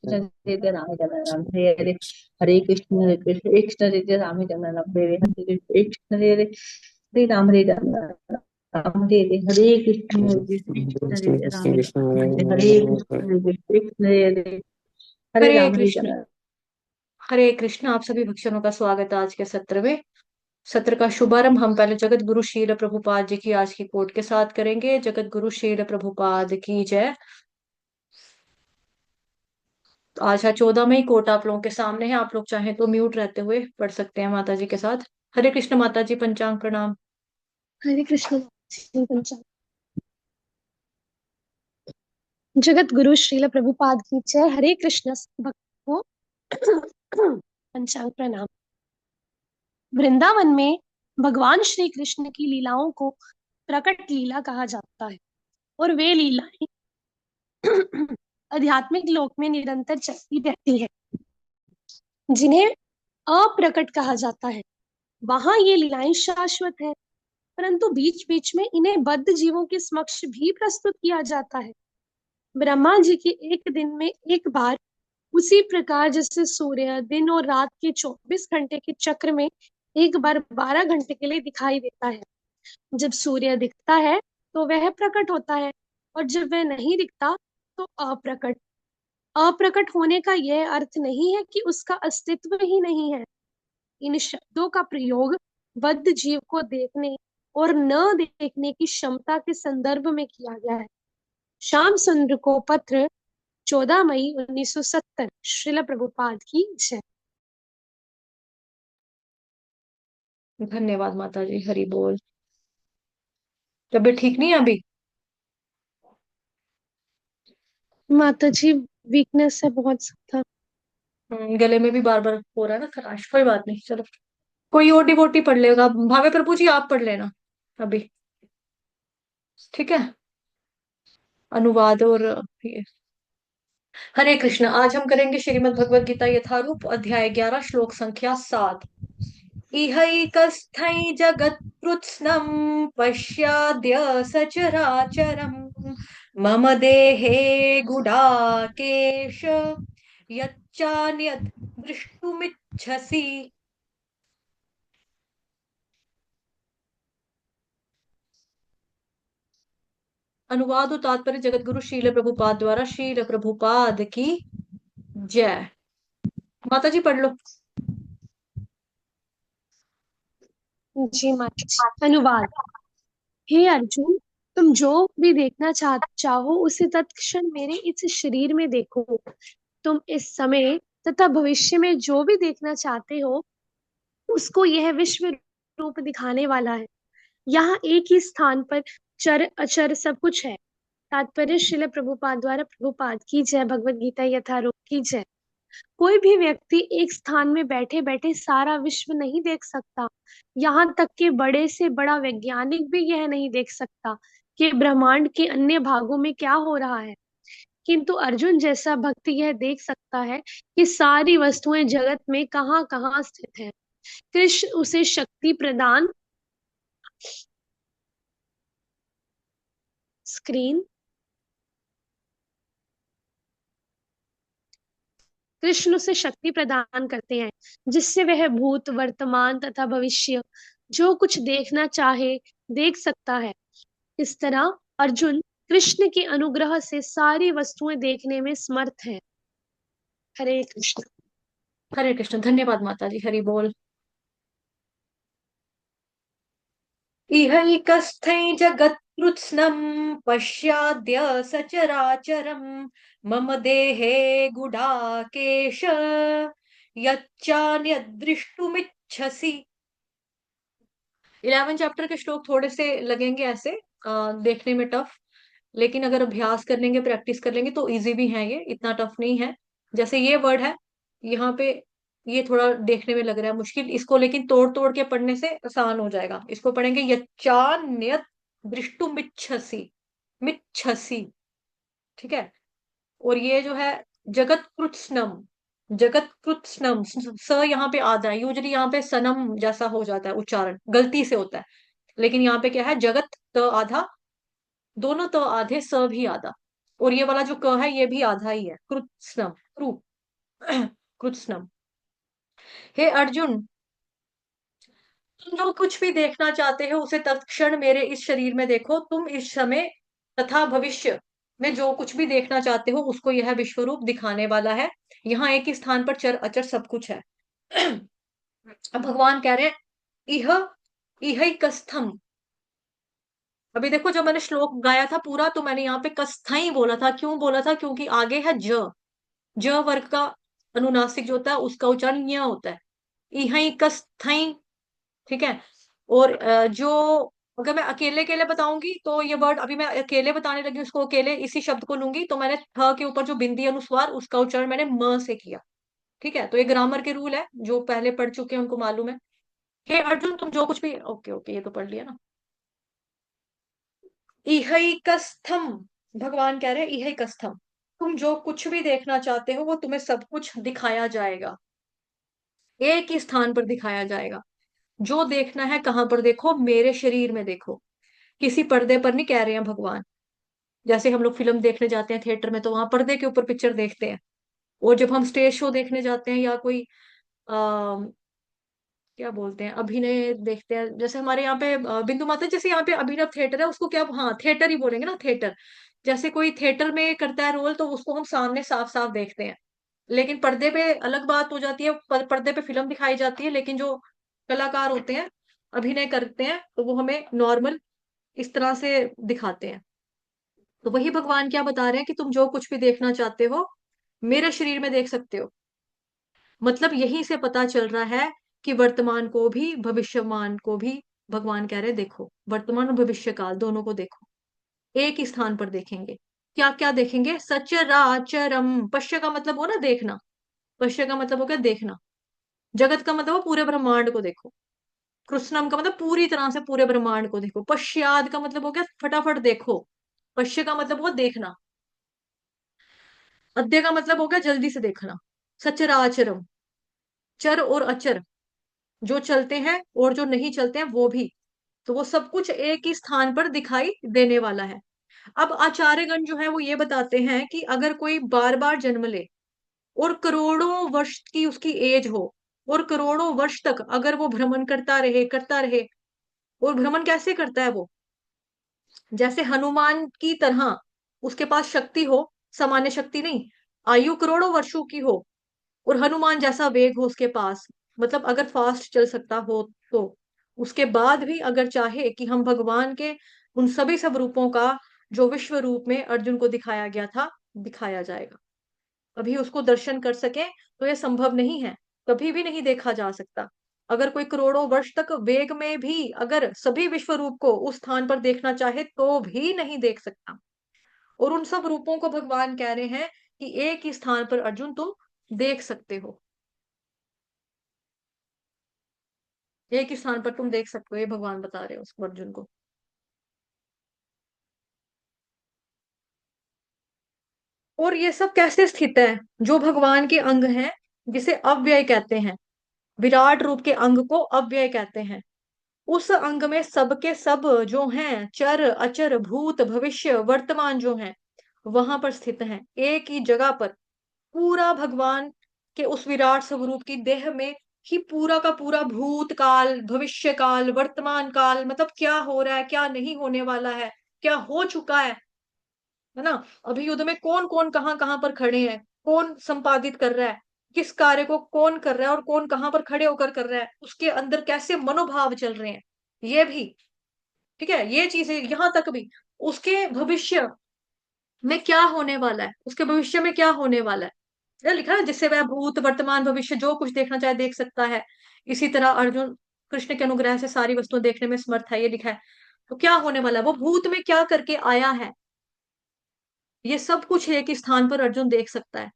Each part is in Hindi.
कृष्ण जय जय राम जय राम हरे हरे, हरे कृष्ण जय जय राम जय राम हरे हरे कृष्ण जय जय राम हरे राम राम हरे हरे, हरे कृष्ण जय कृष्ण जय कृष्ण जय कृष्ण राम कृष्ण जय हरे कृष्ण जय कृष्ण जय जय हरे हरे राम हरे कृष्ण। राम। हरे कृष्ण। आप सभी भक्तों का स्वागत है आज के सत्र में। सत्र का शुभारंभ हम पहले जगत गुरु श्रील प्रभुपाद जी की आज की कोट के साथ करेंगे। जगत गुरु श्रील प्रभुपाद की जय। तो आज है 14 मई। कोट आप लोगों के सामने है, आप लोग चाहें तो म्यूट रहते हुए पढ़ सकते हैं माता जी के साथ। हरे कृष्ण माता जी, पंचांग प्रणाम। हरे कृष्ण श्री पंचांग। जगत गुरु श्रील प्रभुपाद की जय। हरे कृष्ण भक्तों पंचांग प्रणाम। वृंदावन में भगवान श्री कृष्ण की लीलाओं को प्रकट लीला कहा जाता है और वे लीलाएं आध्यात्मिक लोक में निरंतर चलती रहती है, जिन्हें अप्रकट कहा जाता है। वहां ये लीलाएं शाश्वत है, परंतु बीच बीच में इन्हें बद्ध जीवों के समक्ष भी प्रस्तुत किया जाता है। ब्रह्मा जी के एक दिन में एक बार, उसी प्रकार जैसे सूर्य दिन और रात के 24 घंटे के चक्र में एक बार 12 घंटे के लिए दिखाई देता है। जब सूर्य दिखता है तो वह प्रकट होता है, और जब वह नहीं दिखता तो अप्रकट। अप्रकट होने का यह अर्थ नहीं है कि उसका अस्तित्व ही नहीं है। इन शब्दों का प्रयोग बद्ध जीव को देखने और न देखने की क्षमता के संदर्भ में किया गया है। श्याम सुंदर को पत्र 14 मई 1970। श्रील प्रभुपाद की जय। धन्यवाद माता जी, हरि बोल। तबीयत ठीक नहीं है अभी? माता जी वीकनेस है बहुत ज्यादा। गले में भी बार बार हो रहा है ना खराश। कोई बात नहीं, चलो कोई और डिवोटी पढ़ लेगा। भावे प्रभु जी आप पढ़ लेना अभी, ठीक है? अनुवाद और ये। हरे कृष्ण। आज हम करेंगे श्रीमद् भगवद गीता यथारूप, अध्याय 11, श्लोक संख्या 7। इहैकस्थै जगत्कृत्स्नं पश्याद्य सचराचरम् मम देहे गुडाकेश यच्चान्यद् द्रष्टुमिच्छसि। अनुवाद और तात्पर्य जगत गुरु श्रील प्रभुपाद द्वारा। श्रील प्रभुपाद की जय। माता जी पढ़ लो। जी माता जी। अनुवाद। हे अर्जुन, तुम जो भी देखना चाहो उसे तत्क्षण मेरे इस शरीर में देखो। तुम इस समय तथा भविष्य में जो भी देखना चाहते हो उसको यह विश्व रूप दिखाने वाला है। यहाँ एक ही स्थान पर चर अचर सब कुछ है। तात्पर्य श्रील प्रभुपाद द्वारा। प्रभुपाद की जय। भगवद गीता यथारूप की जय। कोई भी व्यक्ति एक स्थान में बैठे बैठे सारा विश्व नहीं देख सकता। यहाँ तक कि बड़े से बड़ा वैज्ञानिक भी यह नहीं देख सकता कि ब्रह्मांड के अन्य भागों में क्या हो रहा है। किंतु अर्जुन जैसा भक्त यह देख सकता है कि सारी वस्तुएं जगत में कहाँ कहाँ स्थित है। कृष्ण उसे शक्ति प्रदान स्क्रीन कृष्ण उसे शक्ति प्रदान करते हैं, जिससे वह भूत वर्तमान तथा भविष्य जो कुछ देखना चाहे देख सकता है। इस तरह अर्जुन कृष्ण के अनुग्रह से सारी वस्तुएं देखने में समर्थ है। हरे कृष्ण। हरे कृष्ण। धन्यवाद माता जी, हरि बोल। इहैकस्थै जगत्कृत्स्नं पश्याद्य सचराचरम् मम देहे गुडाकेश यच्चान्यद्द्रष्टुमिच्छसि। 11 चैप्टर के श्लोक थोड़े से लगेंगे ऐसे देखने में टफ, लेकिन अगर अभ्यास कर लेंगे, प्रैक्टिस कर लेंगे तो इजी भी है। ये इतना टफ नहीं है। जैसे ये वर्ड है यहाँ पे, ये थोड़ा देखने में लग रहा है मुश्किल, इसको लेकिन तोड़ तोड़ के पढ़ने से आसान हो जाएगा। इसको पढ़ेंगे यच्चान्यत् दृष्टुमिच्छसि, मिच्छसि, ठीक है? और ये जो है जगत कृत्स्नम, जगत कृत्स्नम, स यहाँ पे आधा है। यूजली यहाँ पे सनम जैसा हो जाता है उच्चारण, गलती से होता है। लेकिन यहाँ पे क्या है, जगत त आधा, दोनों तो आधे, स भी आधा, और ये वाला जो क है ये भी आधा ही है, कृत्स्नम। क्रू कृत्स्नम। हे अर्जुन, तुम जो कुछ भी देखना चाहते हो उसे तत्क्षण मेरे इस शरीर में देखो। तुम इस समय तथा भविष्य में जो कुछ भी देखना चाहते हो उसको यह विश्व रूप दिखाने वाला है। यहाँ एक ही स्थान पर चर अचर सब कुछ है। अब भगवान कह रहे हैं, इह इह कस्थम। अभी देखो, जब मैंने श्लोक गाया था पूरा तो मैंने यहाँ पे कस्थई बोला था। क्यों बोला था? क्योंकि आगे है ज वर्ग का अनुनासिक जो होता है उसका उच्चारण य होता है। इह कस्थई, ठीक है। और जो अगर मैं अकेले अकेले बताऊंगी तो ये वर्ड, अभी मैं अकेले बताने लगी उसको, अकेले इसी शब्द को लूंगी तो मैंने थ के ऊपर जो बिंदी अनुस्वार उसका उच्चारण मैंने म से किया। ठीक है, तो ये ग्रामर के रूल है, जो पहले पढ़ चुके हैं उनको मालूम है। हे अर्जुन, तुम जो कुछ भी, ओके ओके ये तो पढ़ लिया ना। इहैकस्थम, भगवान कह रहे हैं इहैकस्थम, तुम जो कुछ भी देखना चाहते हो वो तुम्हें सब कुछ दिखाया जाएगा, एक ही स्थान पर दिखाया जाएगा। जो देखना है कहाँ पर देखो? मेरे शरीर में देखो। किसी पर्दे पर नहीं कह रहे हैं भगवान। जैसे हम लोग फिल्म देखने जाते हैं थिएटर में तो वहां पर्दे के ऊपर पिक्चर देखते हैं। और जब हम स्टेज शो देखने जाते हैं या कोई आ, क्या बोलते हैं, अभिनय देखते हैं, जैसे हमारे यहाँ पे बिंदु माता, जैसे यहाँ पे अभिनव थिएटर है उसको क्या, हाँ थिएटर ही बोलेंगे ना, थिएटर। जैसे कोई थिएटर में करता है रोल तो उसको हम सामने साफ साफ देखते हैं। लेकिन पर्दे पे अलग बात हो जाती है, पर्दे पे फिल्म दिखाई जाती है, लेकिन जो कलाकार होते हैं, अभिनय करते हैं, तो वो हमें नॉर्मल इस तरह से दिखाते हैं। तो वही भगवान क्या बता रहे हैं कि तुम जो कुछ भी देखना चाहते हो मेरे शरीर में देख सकते हो। मतलब यहीं से पता चल रहा है कि वर्तमान को भी भविष्यमान को भी भगवान कह रहे हैं देखो, वर्तमान और भविष्य काल दोनों को देखो, एक ही स्थान पर देखेंगे। क्या क्या देखेंगे? सचराचरम, पश्य का मतलब हो ना देखना, पश्य का मतलब हो गया देखना। जगत का मतलब हो पूरे ब्रह्मांड को देखो। कृष्णम का मतलब पूरी तरह से पूरे ब्रह्मांड को देखो। पश्चाद का मतलब हो गया फटाफट देखो। पश्य का मतलब हो देखना। अद्य का मतलब हो गया जल्दी से देखना। सचराचरम, चर और अचर, जो चलते हैं और जो नहीं चलते हैं वो भी, तो वो सब कुछ एक ही स्थान पर दिखाई देने वाला है। अब आचार्यगण जो है वो ये बताते हैं कि अगर कोई बार बार जन्म ले और करोड़ों वर्ष की उसकी एज हो, और करोड़ों वर्ष तक अगर वो भ्रमण करता रहे, और भ्रमण कैसे करता है वो? जैसे हनुमान की तरह उसके पास शक्ति हो, सामान्य शक्ति नहीं, आयु करोड़ों वर्षों की हो, और हनुमान जैसा वेग हो उसके पास, मतलब अगर फास्ट चल सकता हो, तो उसके बाद भी अगर चाहे कि हम भगवान के उन सभी सब रूपों का जो विश्व रूप में अर्जुन को दिखाया गया था दिखाया जाएगा। अभी उसको दर्शन कर सके तो यह संभव नहीं है, कभी भी नहीं देखा जा सकता। अगर कोई करोड़ों वर्ष तक वेग में भी अगर सभी विश्व रूप को उस स्थान पर देखना चाहे तो भी नहीं देख सकता। और उन सब रूपों को भगवान कह रहे हैं कि एक ही स्थान पर अर्जुन तुम देख सकते हो, एक ही स्थान पर तुम देख सकते हो, ये भगवान बता रहे हो उसको, अर्जुन को। और ये सब कैसे स्थित है? जो भगवान के अंग हैं, जिसे अव्यय कहते हैं, विराट रूप के अंग को अव्यय कहते हैं, उस अंग में सबके सब जो हैं, चर अचर भूत भविष्य वर्तमान जो हैं, वहां पर स्थित हैं एक ही जगह पर। पूरा भगवान के उस विराट स्वरूप की देह में ही पूरा का पूरा भूत काल, भविष्य काल, वर्तमान काल, मतलब क्या हो रहा है, क्या नहीं होने वाला है, क्या हो चुका है ना। अभी युद्ध में कौन कौन कहाँ कहाँ पर खड़े हैं, कौन संपादित कर रहा है, किस कार्य को कौन कर रहा है, और कौन कहाँ पर खड़े होकर कर रहा है, उसके अंदर कैसे मनोभाव चल रहे हैं, ये भी। ठीक है, ये चीजें यहां तक भी, उसके भविष्य में क्या होने वाला है, उसके भविष्य में क्या होने वाला है, ये लिखा है, जिससे वह भूत वर्तमान भविष्य जो कुछ देखना चाहे देख सकता है। इसी तरह अर्जुन कृष्ण के अनुग्रह से सारी वस्तुएं देखने में समर्थ है, ये लिखा है। तो क्या होने वाला है, वो भूत में क्या करके आया है, ये सब कुछ एक ही स्थान पर अर्जुन देख सकता है।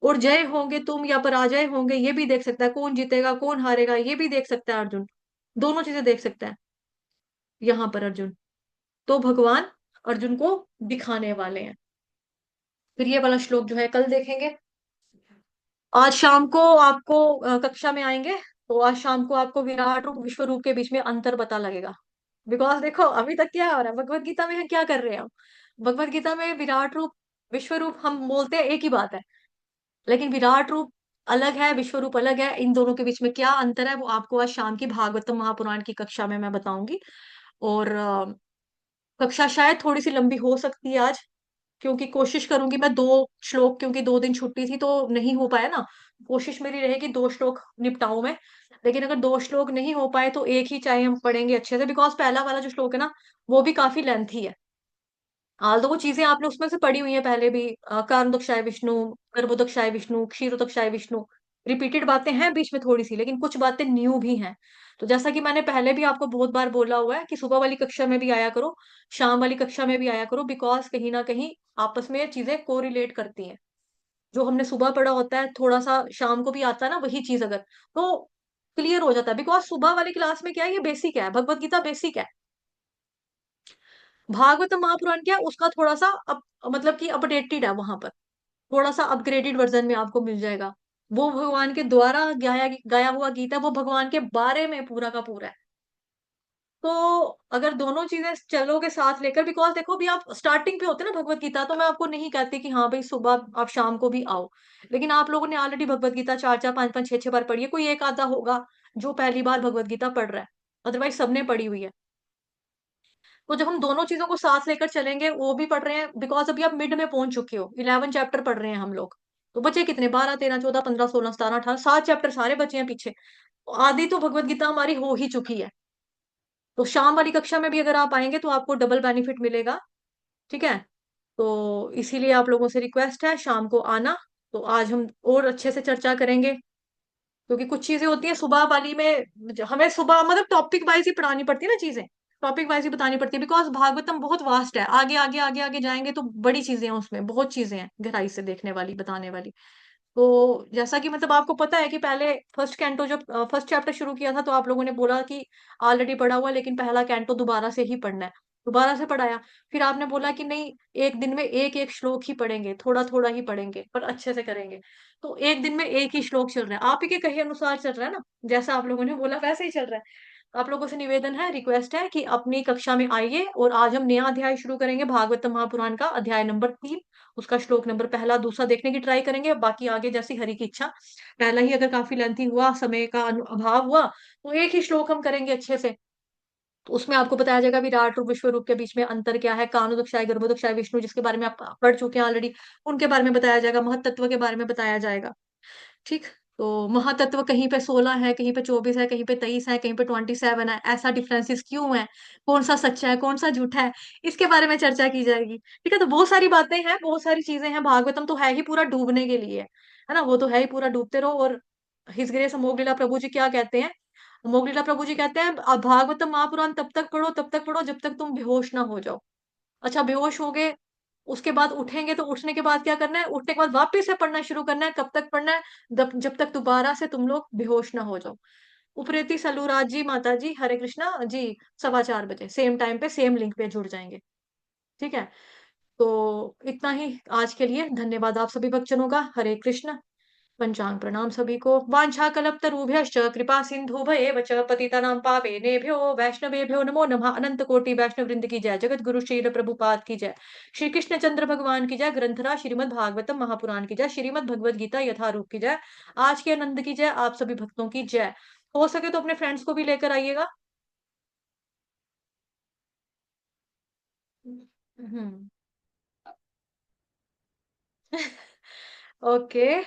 और जय होंगे तुम या पराजय होंगे ये भी देख सकता है, कौन जीतेगा कौन हारेगा ये भी देख सकता है अर्जुन, दोनों चीजें देख सकता है यहाँ पर अर्जुन। तो भगवान अर्जुन को दिखाने वाले हैं। फिर ये वाला श्लोक जो है कल देखेंगे। आज शाम को आपको कक्षा में आएंगे तो आज शाम को आपको विराट रूप विश्व रूप के बीच में अंतर पता लगेगा। बिकॉज देखो अभी तक क्या हो रहा है भगवत गीता में, क्या कर रहे हैं हम? भगवत गीता में विराट रूप विश्व रूप हम बोलते हैं एक ही बात है, लेकिन विराट रूप अलग है, विश्व रूप अलग है। इन दोनों के बीच में क्या अंतर है वो आपको आज शाम की भागवतम महापुराण की कक्षा में मैं बताऊंगी। और कक्षा शायद थोड़ी सी लंबी हो सकती है आज, क्योंकि कोशिश करूंगी मैं 2 श्लोक, क्योंकि 2 दिन छुट्टी थी तो नहीं हो पाया ना। कोशिश मेरी रहेगी 2 श्लोक निपटाऊं मैं। लेकिन अगर 2 श्लोक नहीं हो पाए तो एक ही चाहे हम पढ़ेंगे अच्छे से, बिकॉज पहला वाला जो श्लोक है ना वो भी काफी लेंथी है। हाल तो वो चीजें आपने उसमें से पढ़ी हुई है पहले भी, कारणोदकशाय विष्णु, गर्भोदकशाय विष्णु, क्षीरोदकशाय विष्णु। रिपीटेड बातें हैं बीच में थोड़ी सी, लेकिन कुछ बातें न्यू भी हैं। तो जैसा कि मैंने पहले भी आपको बहुत बार बोला हुआ है कि सुबह वाली कक्षा में भी आया करो, शाम वाली कक्षा में भी आया करो, बिकॉज कहीं ना कहीं आपस में ये चीजें कोरिलेट करती हैं। जो हमने सुबह पढ़ा होता है थोड़ा सा शाम को भी आता है ना वही चीज, अगर तो क्लियर हो जाता है। बिकॉज सुबह वाली क्लास में क्या है, ये बेसिक है, भगवत गीता बेसिक है। भागवतम महापुराण क्या है, उसका थोड़ा सा मतलब कि अपडेटेड है वहां पर, थोड़ा सा अपग्रेडेड वर्जन में आपको मिल जाएगा। वो भगवान के द्वारा गाया गाया हुआ गीत है, वो भगवान के बारे में पूरा का पूरा है। तो अगर दोनों चीजें चलोगे साथ लेकर, बिकॉज देखो अभी आप स्टार्टिंग पे होते हैं ना भगवत गीता, तो मैं आपको नहीं कहती कि हाँ भाई सुबह आप शाम को भी आओ। लेकिन आप लोगों ने ऑलरेडी भगवत गीता 4-4 5-5 6-6 बार पढ़ी है, कोई एक आधा होगा जो पहली बार भगवत गीता पढ़ रहा है, अदरवाइज सबने पढ़ी हुई है। तो जब हम दोनों चीजों को साथ लेकर चलेंगे, वो भी पढ़ रहे हैं, बिकॉज अभी आप मिड में पहुंच चुके हो, 11 चैप्टर पढ़ रहे हैं हम लोग। तो बचे कितने, 12 13 14 15 16 17 18, 7 चैप्टर सारे बचे हैं पीछे। तो आधी तो भगवत गीता हमारी हो ही चुकी है। तो शाम वाली कक्षा में भी अगर आप आएंगे तो आपको डबल बेनिफिट मिलेगा। ठीक है। तो इसीलिए आप लोगों से रिक्वेस्ट है शाम को आना। तो आज हम और अच्छे से चर्चा करेंगे, क्योंकि कुछ चीजें होती हैं सुबह वाली में, हमें सुबह मतलब टॉपिक वाइज ही पढ़ानी पड़ती है ना चीजें, टॉपिक वाइज ही बतानी पड़ती है। बिकॉज भागवतम बहुत वास्ट है, आगे आगे आगे आगे जाएंगे तो बड़ी चीजें हैं उसमें, बहुत चीजें हैं गहराई से देखने वाली, बताने वाली। तो जैसा कि मतलब आपको पता है कि पहले फर्स्ट कैंटो जब फर्स्ट चैप्टर शुरू किया था तो आप लोगों ने बोला कि ऑलरेडी पढ़ा हुआ है, लेकिन पहला कैंटो दोबारा से ही पढ़ना है। दोबारा से पढ़ाया। फिर आपने बोला कि नहीं, एक दिन में एक एक श्लोक ही पढ़ेंगे, थोड़ा थोड़ा ही पढ़ेंगे पर अच्छे से करेंगे। तो एक दिन में एक ही श्लोक चल रहा है, आप ही के कहे अनुसार चल रहा है ना, जैसा आप लोगों ने बोला वैसे ही चल रहा है। तो आप लोगों से निवेदन है, रिक्वेस्ट है कि अपनी कक्षा में आइए, और आज हम नया अध्याय शुरू करेंगे भागवत महापुराण का, अध्याय नंबर 3। उसका श्लोक नंबर पहला दूसरा देखने की ट्राई करेंगे, बाकी आगे जैसी हरि की इच्छा। पहला ही अगर काफी लेंथी हुआ, समय का अभाव हुआ, तो एक ही श्लोक हम करेंगे अच्छे से। तो उसमें आपको बताया जाएगा विराट रूप विश्व रूप के बीच में अंतर क्या है, कानोदकशाय गर्भोदकशाय विष्णु जिसके बारे में आप पढ़ चुके हैं ऑलरेडी, उनके बारे में बताया जाएगा, महतत्व के बारे में बताया जाएगा। ठीक। तो महातत्व कहीं पे 16 है, कहीं पे 24 है, कहीं पे 23 है, कहीं पे 27 है, ऐसा डिफरेंसेस क्यों है, कौन सा सच्चा है कौन सा झूठा है, इसके बारे में चर्चा की जाएगी। ठीक है। तो बहुत सारी बातें हैं, बहुत सारी चीजें हैं, भागवतम तो है ही पूरा डूबने के लिए, है ना, वो तो है ही पूरा डूबते रहो। और हिस ग्रेस मोगलीला प्रभु जी क्या कहते हैं, मोगलीला प्रभु जी कहते हैं, अब भागवतम महापुराण तब तक पढ़ो, तब तक पढ़ो जब तक तुम बेहोश ना हो जाओ। अच्छा, बेहोश हो गए, उसके बाद उठेंगे तो उठने के बाद क्या करना है, उठने के बाद वापस से पढ़ना शुरू करना है। कब तक पढ़ना है, जब तक दोबारा से तुम लोग बेहोश ना हो जाओ। उपरेती सलूराज जी माता जी, हरे कृष्णा जी, 4:15 बजे सेम टाइम पे सेम लिंक पे जुड़ जाएंगे। ठीक है। तो इतना ही आज के लिए, धन्यवाद आप सभी भक्तजनों का, हरे कृष्ण। पंचांग प्रणाम सभी को, वांछा कल्पतरुभ्यश्च कृपा सिंधुभयेव च पतितानां पावनेभ्यो वैष्णवेभ्यो नमो नमः। अनंत कोटि वैष्णव वृंद की जय, जगत गुरु श्री प्रभुपाद की जय, श्री कृष्ण चंद्र भगवान की जय, ग्रंथराज श्रीमद् भागवतम महापुराण की जय, श्रीमद् भगवद गीता यथारूप की जय, आज के आनंद की जय, आप सभी भक्तों की जय। हो सके तो अपने फ्रेंड्स को भी लेकर आइएगा। हम्म। ओके।